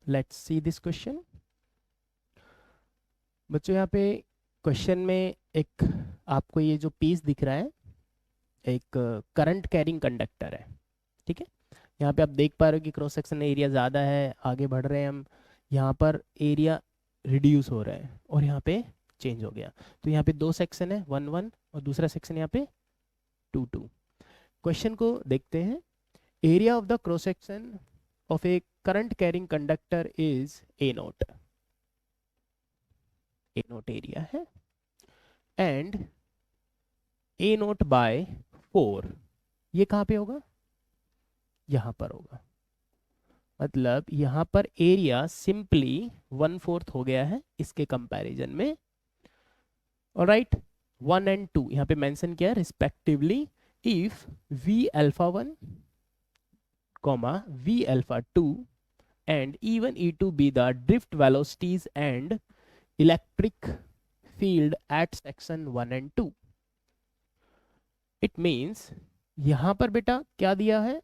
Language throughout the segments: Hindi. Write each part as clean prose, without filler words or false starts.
Let's see this question. बच्चों यहाँ पे क्वेश्चन में एक आपको ये जो पीस दिख रहा है एक करंट कैरिंग कंडक्टर है, ठीक है। यहाँ पे आप देख पा रहे हो कि क्रॉस सेक्शन एरिया ज़्यादा है, आगे बढ़ रहे हैं हम, यहाँ पर एरिया रिड्यूस हो रहा है और यहाँ पे चेंज हो गया। तो यहाँ पे दो सेक्शन है, 1 1, और दूसरा सेक्शन यहाँ पे 2 2। क्वेश्चन को देखते हैं। Area of the cross section of A current carrying conductor is a note, A note area है, एंड ए नोट बाय 4, ये कहाँ पे होगा, यहाँ पर होगा। मतलब यहाँ पर एरिया सिंपली 1/4 हो गया है इसके कंपैरिजन में। ऑलराइट, 1 and 2 यहाँ पे मेंशन किया है respectively. If v alpha 1 v alpha 2 and even e2 be the drift velocities and electric field at section 1 and 2, it means यहाँ पर बेटा क्या दिया है,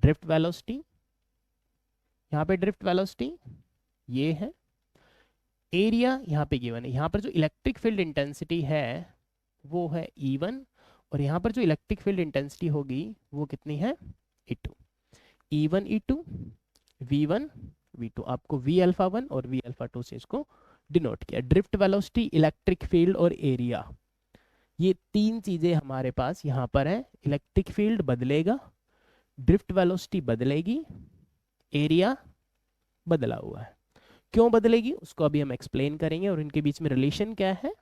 ड्रिफ्ट वेलोसिटी, यहाँ पे ड्रिफ्ट वेलोसिटी ये है, एरिया यहाँ पे गिवन है। यहाँ पर जो इलेक्ट्रिक फील्ड इंटेंसिटी है वो है E1, और यहाँ पर जो इलेक्ट्रिक फील्ड इंटेंसिटी होगी वो कितनी है, E2। E1 E2 V1 V2, आपको V alpha 1 और V alpha 2 से इसको डिनोट किया। ड्रिफ्ट वेलोसिटी, इलेक्ट्रिक फील्ड और एरिया, ये तीन चीजें हमारे पास यहाँ पर है। इलेक्ट्रिक फील्ड बदलेगा, ड्रिफ्ट वेलोसिटी बदलेगी, एरिया बदला हुआ है। क्यों बदलेगी उसको अभी हम एक्सप्लेन करेंगे, और इनके बीच में रिलेशन क्या है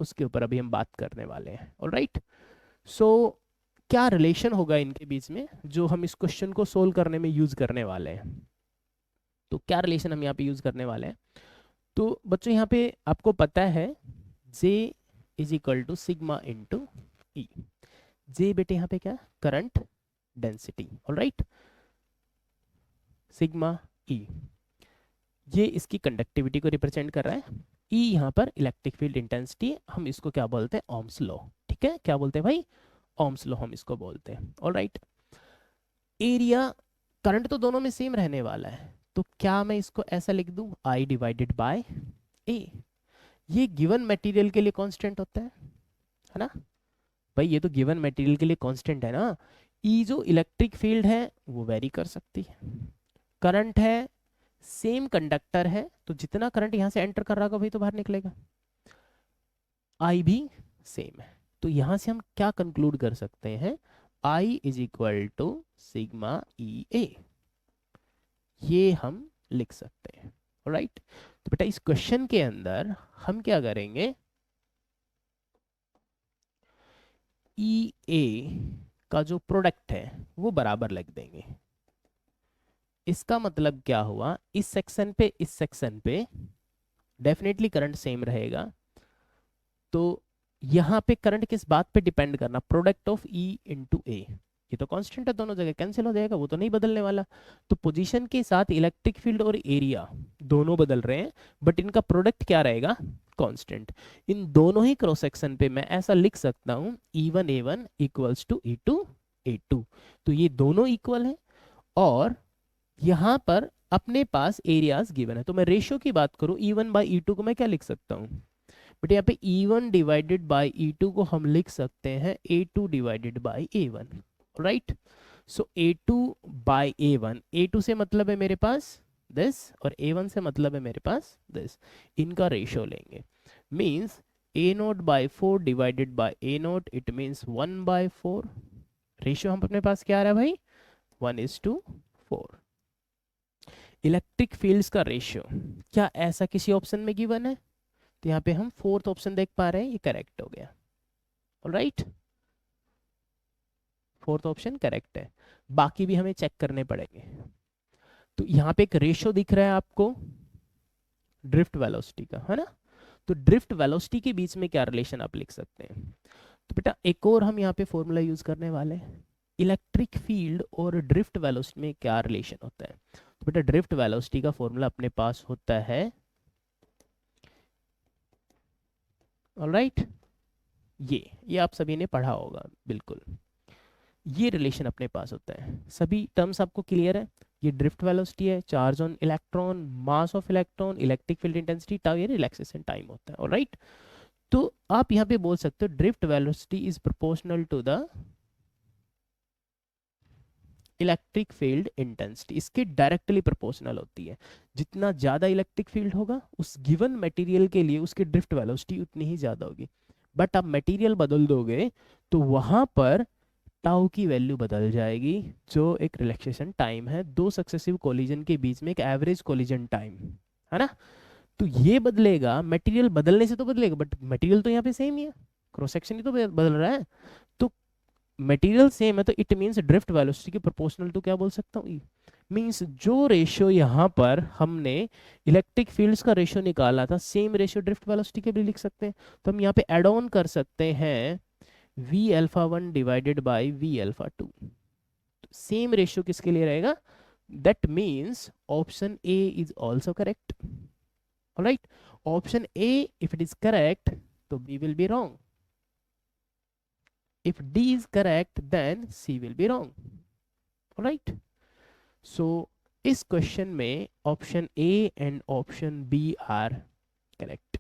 उसके ऊपर अभी हम बात करने वाले हैं। ऑलराइट, सो क्या रिलेशन होगा इनके बीच में जो हम इस क्वेश्चन को सोल्व करने में यूज करने वाले हैं। तो क्या रिलेशन हम यहाँ पे यूज करने वाले हैं, तो बच्चों यहाँ पे आपको पता है J is equal to sigma into E. J बेटे यहाँ पे क्या, current density, alright, sigma E ये इसकी कंडक्टिविटी को रिप्रेजेंट कर रहा है, ई यहाँ पर इलेक्ट्रिक फील्ड इंटेंसिटी, हम इसको क्या बोलते हैं, ओम्स लॉ, ठीक है। क्या बोलते हैं भाई, ओम्स लॉ हम इसको बोलते हैं। ऑलराइट, एरिया, करंट तो दोनों में सेम रहने वाला है, तो क्या मैं इसको ऐसा लिख दूं, I डिवाइडेड बाय ए। ये गिवन मटेरियल के लिए कांस्टेंट होता है ना भाई, ये तो गिवन मटेरियल के लिए कांस्टेंट है ना। ई जो इलेक्ट्रिक फील्ड है वो वेरी कर सकती है, करंट है, सेम कंडक्टर है, तो जितना करंट यहां से एंटर कर रहा होगा वही तो बाहर निकलेगा, आई भी सेम है। तो यहां से हम क्या कंक्लूड कर सकते हैं, I is equal to sigma E A, ये हम लिख सकते हैं। राइट, तो बेटा इस क्वेश्चन के अंदर हम क्या करेंगे, ई ए का जो प्रोडक्ट है वो बराबर लिख देंगे। इसका मतलब क्या हुआ, इस सेक्शन पे डेफिनेटली करंट सेम रहेगा, तो यहाँ पे करंट किस बात पे डिपेंड करना, प्रोडक्ट ऑफ ई इंटू ए, ये तो कांस्टेंट है, दोनों जगह कैंसिल हो जाएगा, वो तो नहीं बदलने वाला। तो पोजीशन के साथ इलेक्ट्रिक फील्ड और एरिया दोनों बदल रहे हैं, बट इनका प्रोडक्ट क्या रहेगा, कांस्टेंट। इन दोनों ही क्रॉस सेक्शन पे मैं ऐसा लिख सकता हूँ, E1 A1 equals to E2 A2, तो ये दोनों इक्वल है, और यहाँ पर अपने पास एरियाज गिवन है। तो मैं रेशियो की बात करूँ, E1 बाई E2 को मैं क्या लिख सकता हूँ, बट यहाँ पे E1 डिवाइडेड बाई E2 को हम लिख सकते हैं A2 divided by A1। Right, so A2 by A1, A2 से मतलब है मेरे पास दिस, और A1 से मतलब है मेरे पास दिस, इनका रेशियो लेंगे, means A0 by 4 divided by A0, it means 1/4। Ratio हम अपने पास क्या आ रहा है भाई, 1:4। इलेक्ट्रिक फील्ड्स का रेशियो क्या ऐसा किसी ऑप्शन में गिवन है, तो यहाँ पे हम फोर्थ ऑप्शन देख पा रहे हैं, ये करेक्ट हो गया। ऑलराइट, फोर्थ ऑप्शन करेक्ट है, बाकी भी हमें चेक करने पड़ेंगे। तो यहाँ पे एक रेशियो दिख रहा है आपको ड्रिफ्ट वेलोसिटी का, है ना, तो ड्रिफ्ट वेलोसिटी के बीच में क्या रिलेशन आप लिख सकते हैं, तो बेटा एक और हम यहाँ पे फॉर्मूला यूज करने वाले हैं, इलेक्ट्रिक फील्ड और ड्रिफ्ट वेलोसिटी में क्या रिलेशन होता है। तो बेटा ड्रिफ्ट वेलोसिटी का फॉर्मूला अपने पास होता है, ऑलराइट, ये आप सभी ने पढ़ा होगा बिल्कुल, ये रिलेशन अपने पास होता है। सभी टर्म्स आपको क्लियर है, ये ड्रिफ्ट वेलोसिटी है, charge on electron, mass of electron, electric field intensity tau, ये रिलैक्सेशन टाइम होता है। ऑलराइट, तो आप यहाँ पे बोल सकते हो drift velocity is proportional to the electric field intensity, इसके डायरेक्टली प्रोपोर्शनल होती है। जितना ज्यादा इलेक्ट्रिक फील्ड होगा उस गिवन मटेरियल के लिए उसकी ड्रिफ्ट वेलोसिटी उतनी ही ज्यादा होगी। बट आप मटेरियल बदल दोगे तो वहां पर टाउ की वैल्यू बदल जाएगी, जो एक रिलैक्सेशन टाइम है दो सक्सेसिव कोलिजन के बीच में, एक एवरेज कोलिजन टाइम है ना। तो ये बदलेगा, मटेरियल बदलने से तो बदलेगा, बट मटेरियल तो यहाँ पे सेम ही है, क्रॉस सेक्शन ही तो बदल रहा है। तो मटेरियल सेम है तो इट मीन्स ड्रिफ्ट वेलोसिटी के प्रोपोर्शनल टू क्या बोल सकता हूँ, मीन्स जो रेशियो यहाँ पर हमने इलेक्ट्रिक फील्ड्स का रेशियो निकाला था सेम रेशियो ड्रिफ्ट वेलोसिटी के भी लिख सकते हैं। तो हम यहाँ पे एड ऑन कर सकते हैं v alpha 1 divided by v alpha 2। Same ratio किसके लिए रहेगा, that means option A is also correct. Alright, option A if it is correct तो b will be wrong, if d is correct then c will be wrong। Alright, so इस क्वेश्चन में option A and option B are correct.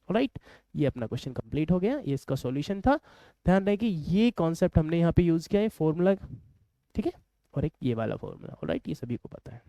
Alright, ये अपना क्वेश्चन कंप्लीट हो गया, ये इसका सॉल्यूशन था। ध्यान रहे कि ये कॉन्सेप्ट हमने यहाँ पे यूज किया है फॉर्मूला, ठीक है, और एक ये वाला फॉर्मूला। ऑलराइट, ये सभी को पता है।